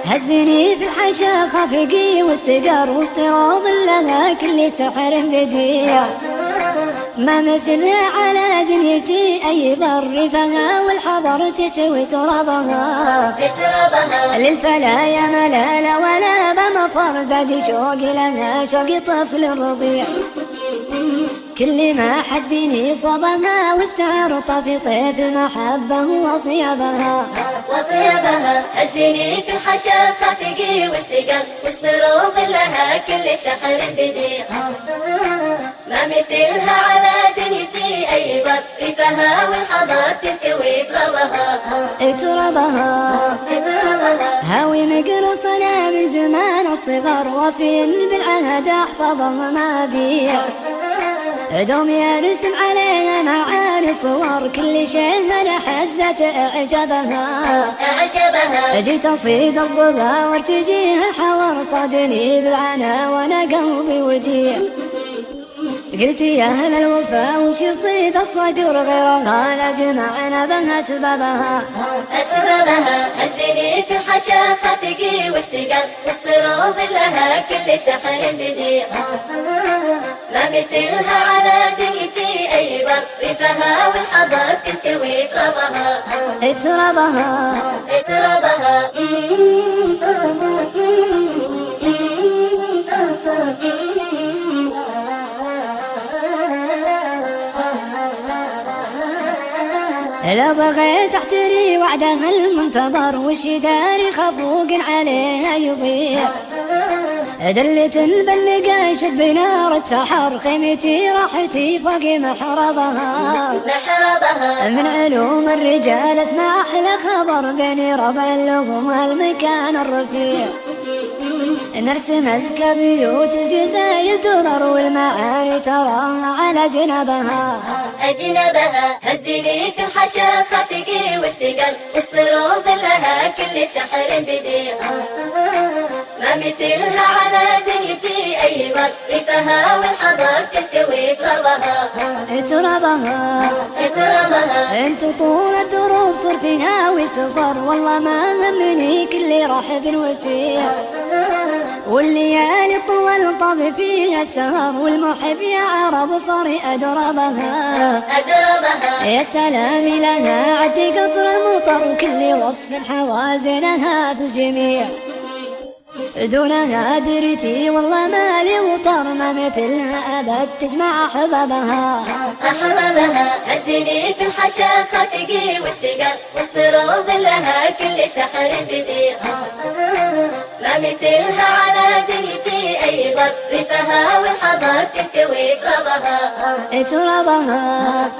هزني في الحشا خفقي واستقر واستراض لها كل سحر بديع، ما مثلها على دنيتي أي بر فها والحضر تتوي ترابها للفلا يا ملالة ولا بمطر زاد شوقي لها شوقي طفل رضيع، كل ما حدني صبها واستعرط في طيف المحبة وطيبها هزني في الحشا خفقي واستقر واستروض لها كل سحر بديع، ما مثلها على دنيتي أي بر فها والحضر تنتوي ترابها هاوي مقرصنا من زمان الصغر وفين بالعهد احفظها ماذيع، دوم يرسم عليها معاني صور كل شيء لحزت اعجبها جيت اصيد الضبا وارتجيها حور صدري بالعنا وانا قلبي وديع، قلت يا اهل الوفا وش يصيد الصقر غيرها لجمعنا بها اسبابها هزني في الحشا خفقي واستقر واستروض لها كل سحر بديع، ما مثلها على دنيتي أي بر فها والحضر تنتوي ترابها لو بغيت احتري وعدها المنتظر وش داري خفوق عليها يضيع، دلت بلقاش بنار السحر خيمتي راحتي فوق محربها من علوم الرجال اسمع احلى خبر بيني ربع اللغم والمكان الرفيع، نرسم أزكى بيوت الجزاير تضر والمعاني تراها على جنبها هزني في الحشا خفقي واستقر واستروض لها كل سحر بديع، ما مثلها على دنيتي أي بر فها والحضر تنتوي ترابها انت طول الدروب صرت هاوي سفر والله ما همني كل رحب وسيع، والليالي طول طب فيها السهر والمحب يا عرب صار أدربها يا سلام لها عدي قطر المطر وكل وصف حوازنها في الجميع، دونها درتي والله مالي وطر ما مثلها أبد تجمع أحبابها هزني في الحشا خفقي واستقر واستروض لها كل سحر بديع، ما مثلها على دنيتي أي بر فها والحضر تنتوي ترابها